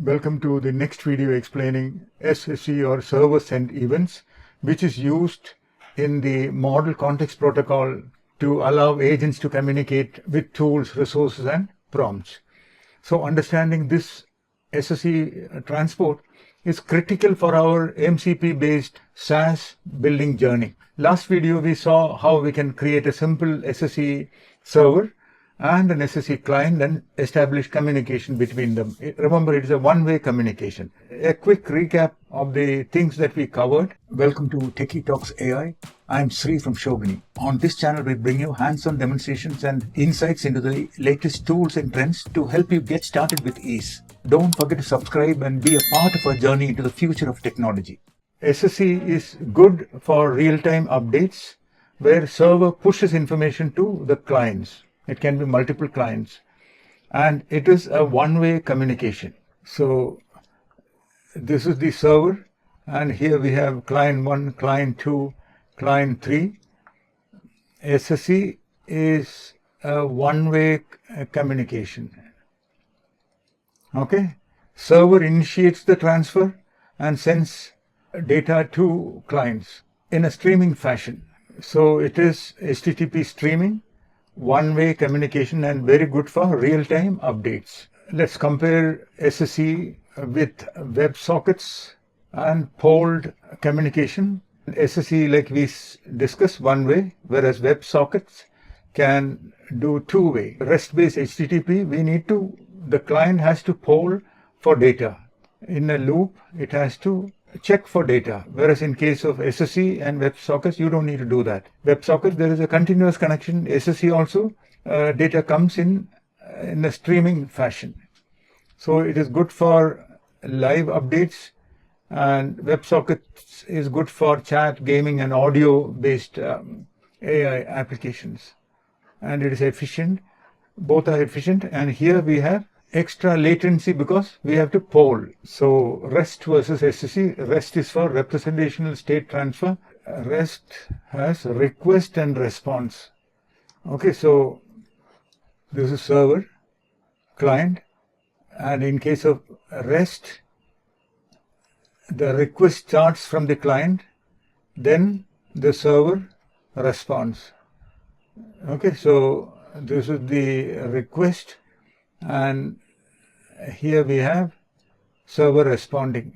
Welcome to the next video explaining SSE or server sent events, which is used in the Model Context Protocol to allow agents to communicate with tools, resources and prompts. So understanding this SSE transport is critical for our MCP based SaaS building journey. Last video we saw how we can create a simple SSE server and an SSE client and establish communication between them. Remember, it is a one-way communication. A quick recap of the things that we covered. Welcome to Techie Talks AI. I'm Sri from Shogini. On this channel, we bring you hands-on demonstrations and insights into the latest tools and trends to help you get started with ease. Don't forget to subscribe and be a part of our journey into the future of technology. SSE is good for real-time updates where server pushes information to the clients. It can be multiple clients, and it is a one-way communication. So this is the server, and here we have client 1, client 2, client 3. SSE is a one-way communication. Okay, server initiates the transfer and sends data to clients in a streaming fashion. So it is HTTP streaming, one-way communication, and very good for real-time updates. Let's compare SSE with WebSockets and polled communication. SSE, like we discussed, one-way, whereas WebSockets can do two-way. REST-based HTTP, the client has to poll for data. In a loop, it has to check for data, whereas in case of SSE and WebSockets, you don't need to do that. WebSockets, there is a continuous connection. SSE also, data comes in a streaming fashion. So it is good for live updates, and WebSockets is good for chat, gaming and audio-based AI applications. And it is efficient. Both are efficient, and here we have extra latency because we have to poll. So REST versus SSE. REST is for representational state transfer. REST has request and response. Okay, so this is server, client, and in case of REST, the request starts from the client, then the server responds. Okay, so this is the request, and here we have server responding.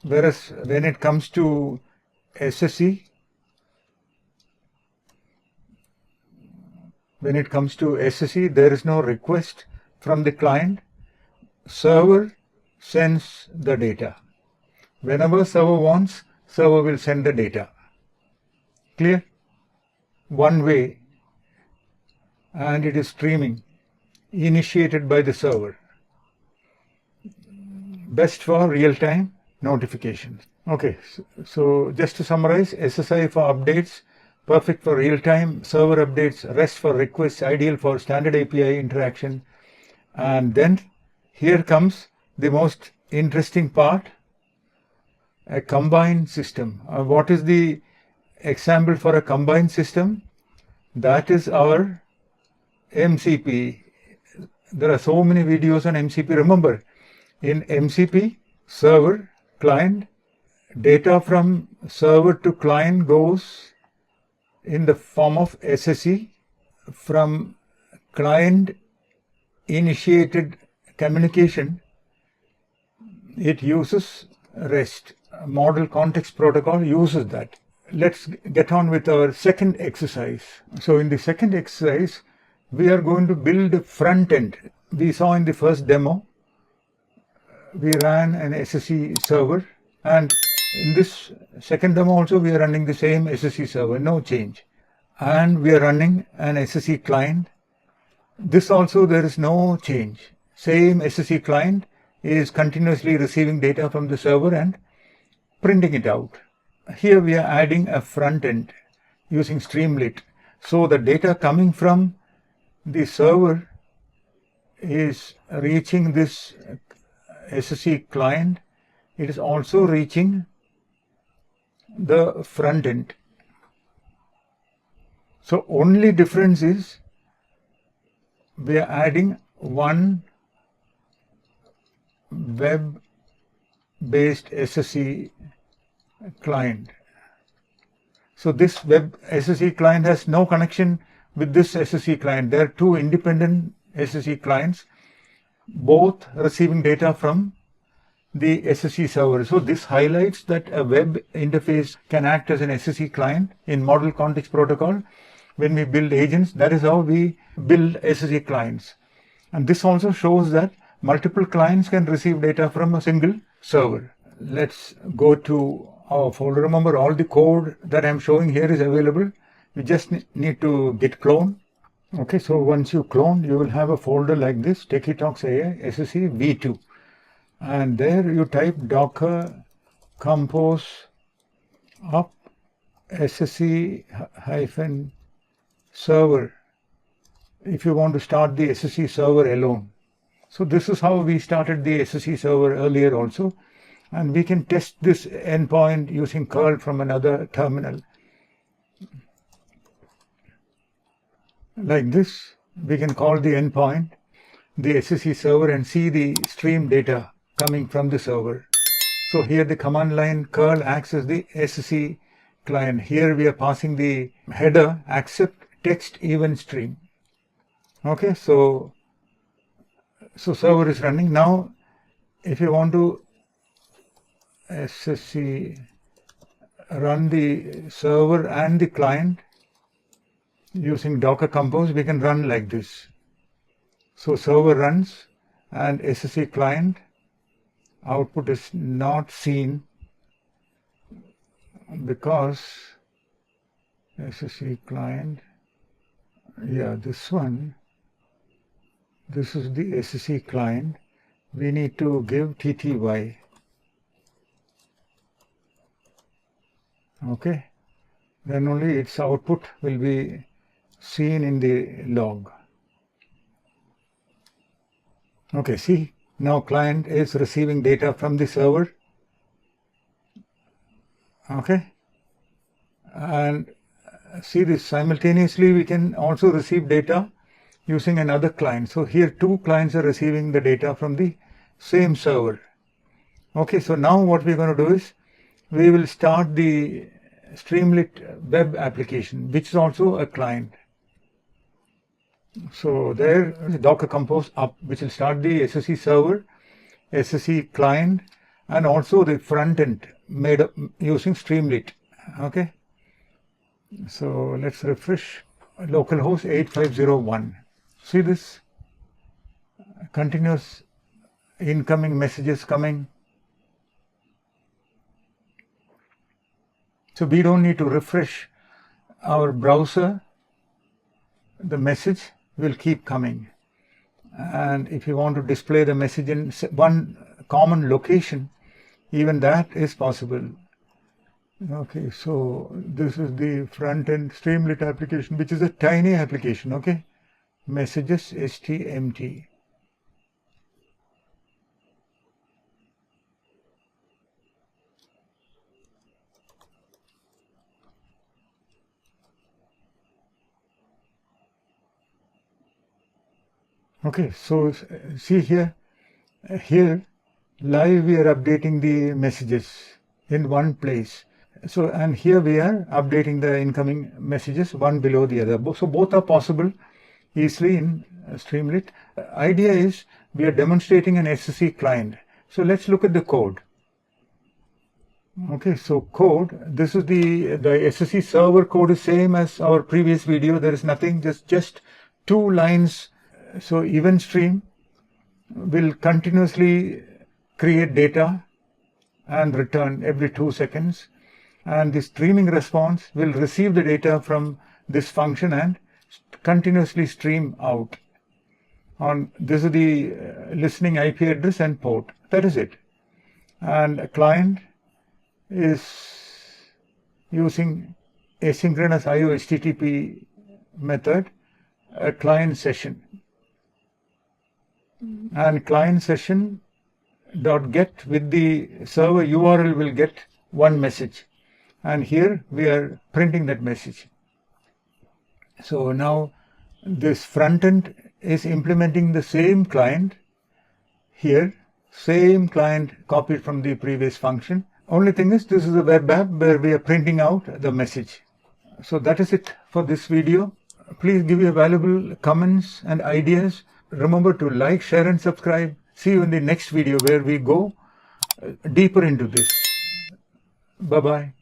Whereas when it comes to SSE, there is no request from the client. Server sends the data. Whenever server wants, server will send the data. Clear? One way, and it is streaming, initiated by the server. Best for real-time notifications. Okay, so just to summarize, SSI for updates, perfect for real-time server updates, REST for requests, ideal for standard API interaction. And then here comes the most interesting part, a combined system. What is the example for a combined system? That is our MCP. There are so many videos on MCP. Remember, in MCP, server, client, data from server to client goes in the form of SSE. From client initiated communication, it uses REST. Model Context Protocol uses that. Let's get on with our second exercise. So in the second exercise, we are going to build a front end. We saw in the first demo, we ran an SSE server, and in this second demo also we are running the same SSE server, no change. And we are running an SSE client. This also there is no change. Same SSE client is continuously receiving data from the server and printing it out. Here we are adding a front end using Streamlit. So the data coming from the server is reaching this SSE client. It is also reaching the front end. So only difference is we are adding one web-based SSE client. So this web SSE client has no connection with this SSE client. There are two independent SSE clients, both receiving data from the SSE server. So this highlights that a web interface can act as an SSE client in Model Context Protocol. When we build agents, that is how we build SSE clients. And this also shows that multiple clients can receive data from a single server. Let's go to our folder. Remember, all the code that I'm showing here is available. We just need to git clone. Okay, so once you clone, you will have a folder like this, Techie AI SSE v2. And there you type docker compose up SSE hyphen server if you want to start the SSE server alone. So this is how we started the SSE server earlier also, and we can test this endpoint using curl from another terminal. Like this, we can call the endpoint the SSE server and see the stream data coming from the server. So here the command line curl acts as the SSE client. Here we are passing the header accept text event stream. Okay, so server is running. Now if you want to SSE run the server and the client using docker compose, we can run like this. So server runs and SSE client output is not seen because SSE client, yeah, this one, this is the SSE client. We need to give TTY. Okay, then only its output will be seen in the log. Okay, see, now client is receiving data from the server. Okay, and see this simultaneously we can also receive data using another client. So here two clients are receiving the data from the same server. Okay, so now what we're going to do is we will start the Streamlit web application, which is also a client. So there is docker compose up, which will start the SSE server, SSE client, and also the front end made up using Streamlit. Okay, so let's refresh. Localhost 8501. See this continuous incoming messages coming. So we don't need to refresh our browser. The message will keep coming. And if you want to display the message in one common location, even that is possible. Okay, so this is the front-end Streamlit application, which is a tiny application. Okay, messages stmt. Okay, so see here live we are updating the messages in one place. So, and here we are updating the incoming messages one below the other. So both are possible easily in Streamlit. Idea is we are demonstrating an SSE client. So let's look at the code. Okay, so code, this is the SSE server code is same as our previous video. There is nothing, just two lines. So event stream will continuously create data and return every 2 seconds. And the streaming response will receive the data from this function and continuously stream out. This is the listening IP address and port. That is it. And a client is using asynchronous IO HTTP method, a client session. And client session dot get with the server URL will get one message. And here we are printing that message. So now this front end is implementing the same client here. Same client copied from the previous function. Only thing is, this is a web app where we are printing out the message. So that is it for this video. Please give your valuable comments and ideas. Remember to like, share and subscribe. See you in the next video where we go deeper into this. Bye-bye.